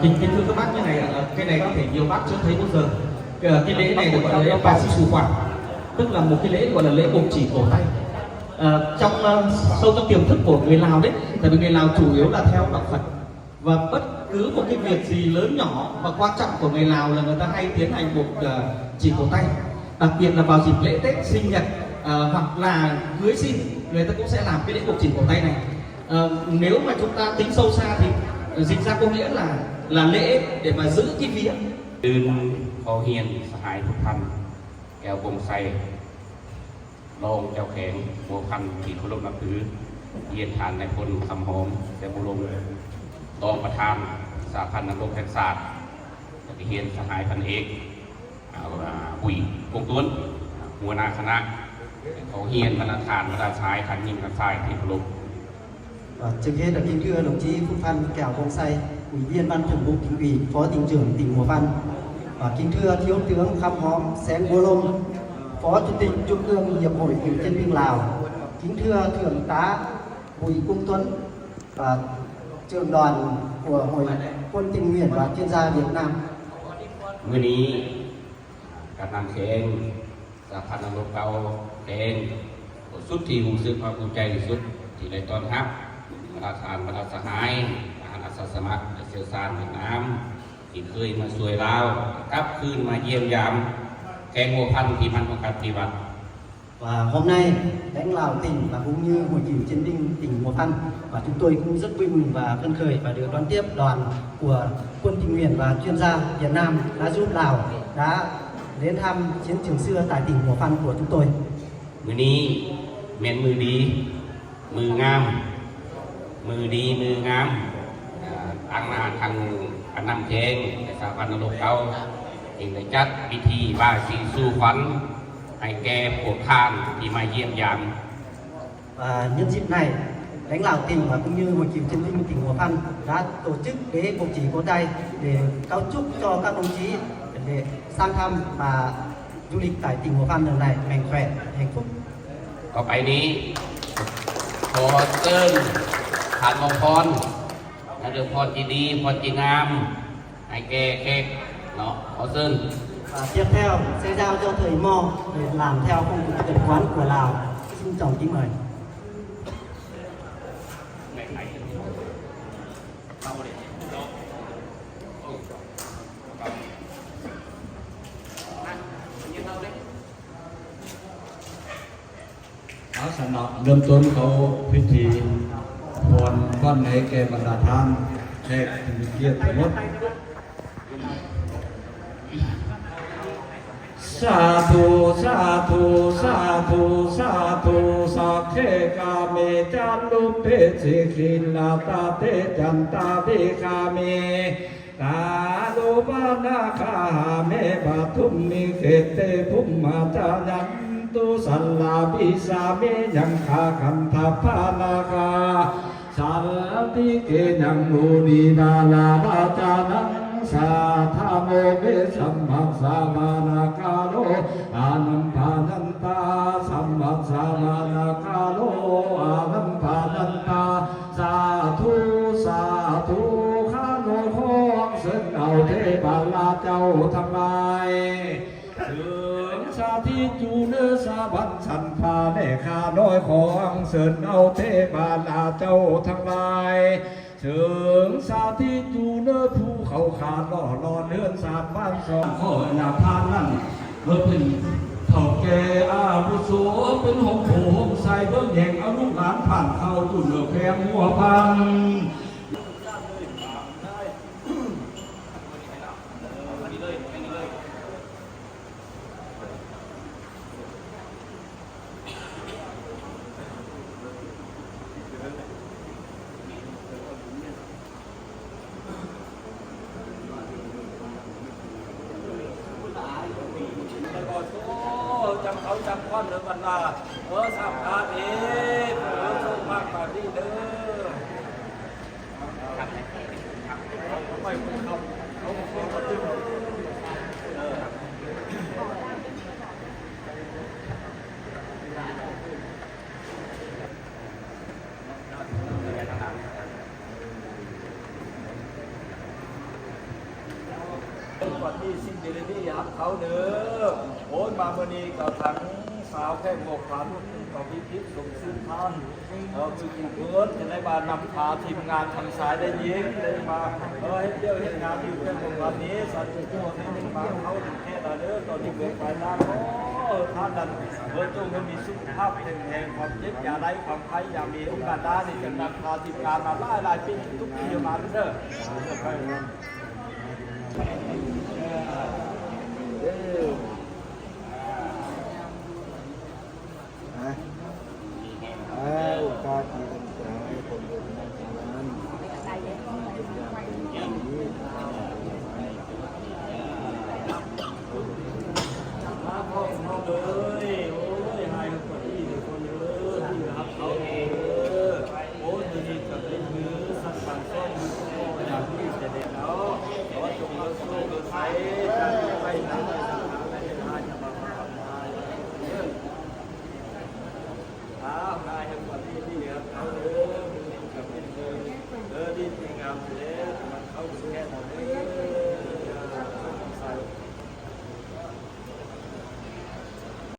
Kính thưa các bác, như này cái này có thể nhiều bác chưa thấy bao giờ. Cái lễ này được gọi là lễ bà sĩ chủ quản, tức là một cái lễ gọi là lễ buộc chỉ cổ tay. Trong sâu trong tiềm thức của người Lào đấy, tại vì người Lào chủ yếu là theo đạo Phật, và bất cứ một cái việc gì lớn nhỏ và quan trọng của người Lào là người ta hay tiến hành buộc chỉ cổ tay. Đặc biệt là vào dịp lễ Tết, sinh nhật hoặc là cưới xin, người ta cũng sẽ làm cái lễ buộc chỉ cổ tay này. Nếu mà chúng ta tính sâu xa thì dịch ra có nghĩa là lễ để mà giữ cái vía. ตื่นขอเฮียนสหายทุกท่านแก้วกงไซรองเจ้าแข็งบัวพันธ์ที่เคารพนับถือเยียนทานในพลคำหอมแต่บุรงรองประธานสาพันธ์นักรบแห่งศาสตร์ที่เฮียนสหายพันเอกหุยกงต้นหัวหน้าคณะเขาเฮียนบรรณาธิการชายทันยิงทันทรายที่เคารพTrước hết là kính thưa đồng chí Phúc Phan Kẻo Bông Say, Ủy viên Ban Thường vụ Tỉnh ủy, Phó Tỉnh trưởng tỉnh Hùa Văn. Kính thưa Thiếu tướng Khăm Hóm Xén Bô Lông, Phó Chủ tịch Trung ương Hiệp hội Cựu chiến binh Lào. Kính thưa Thượng tá Bùi Cung Tuấn, trưởng đoàn của Hội Quân tình nguyện và chuyên gia Việt Nam. มื้อนี้การนำแข่งสาพันธ์นักรบเก่าแข่งสุดที่รู้สึกภาคภูมิใจที่สุดที่ได้ต้อนรับบรรดาทานบรรดาสหายทหารอาสาสมัครและเชื้อชาติเวียดนามที่เคยมาช่วยเรากลับคืนมาเยี่ยมยามแข่งหัวพันที่มันของการปฏิบัติ Và hôm nay lãnh đạo tỉnh và cũng như Hội cựu chiến binh tỉnh Hùa Văn, và chúng tôi cũng rất vui mừng và phấn khởi và được đón tiếp đoàn của Quân tình nguyện và chuyên gia Việt Nam đã giúp Lào đã đến thăm chiến trường xưa tại tỉnh Hùa Văn của chúng tôi. มื้อนี้แม่นมือดีมืองามมือดีมืองามทางหน้าทางการนำแข่งในสาพันธ์นักรบเก่าจึงได้จัดพิธีบายสีสู่ขวัญให้แก่พวกท่านที่มาเยี่ยมยาม Và nhân dịp này, lãnh đạo tỉnh và cũng như Hội cựu chiến binh tỉnh Hùa Văn đã tổ chức lễ buộc chỉ cổ tay để cáo chúc cho các đồng chí để sang thăm và du lịch tại tỉnh Hùa Văn lần này mạnh khỏe, hạnh phúc. ต่อไปนี้ขอเชิญทานมงคลและเรื่องพรที่ดีพรที่งามให้แก่แขกเนาะขอเชิญ Và tiếp theo sẽ giao cho thầy Mo để làm theo phong tục tập quán của Lào. Xin trọng kính mời. Áo sẵn nọ lâm tuân khẩuพิธีพรก้อนให้แก่บรรดาท่านแขกผู้เกียรติยศสาธุสาธุสาธุสาธุสักเขกาเมจันลุเพสิขิลาตาเตจันตาวิคาเมตาโลบานาคาเมปะทุมมิเกเตภุมมาจายันตุสัลลาปิสาเมยังคาคันทพานาคาสัลติเกยังโมนีนาลาบาจานังสาธาโมเวสัมมาสามานาคาโลอานัมปานันตาสัมมาสามานาคาโลอานัมปานันตาสาธุสาธุข้าโนของเส้นเอาเทพาลาเจ้าทั้งหลายถึงสาธิจูเนื้อสาบันสันพาเนข้าน้อยของเส้นเอาเทพาลาเจ้าทั้งหลายเชิงสาธิจูเนื้อภูเขาขาดล่อรอเนื้อสามบ้านสองข้อหน้าทานนั่นเมื่อเป็นเท่าแก่อาวุโสเป็นหงโผงใส่เบิ้งแห่งเอาลูกหลานผ่านเข้าจุดเหลือแพงหัวพัง จำเขาจำก้อนเดินวันลาสามอาเอ๋ส่งมากกว่านี้เด้อไม่เขาเขาตึง ข เป็นก่อนที่สิ่งดีๆครับเขาเด้อโอ้ยมาเมื่อนี้กับทั้งสาวแค่หมกพันกับพิพิธสมซื่อท่านคืออยู่เพื่อนจะได้มานำพาทีมงานทางสายได้ยิงได้มาให้เที่ยวเห็นงานอยู่แค่หมกพันนี้สัตว์ตัวนี้มาเขาถึงเทศเด้อตอนนี้เกิดไปแล้วท่านนั้นจงมีสุขภาพแข็งแรงความเจ็บอย่าไร้ความไข้อย่ามีโอกาสได้ในการนำพาทีมงานมาหลายปีทุกปีมาเด้อเ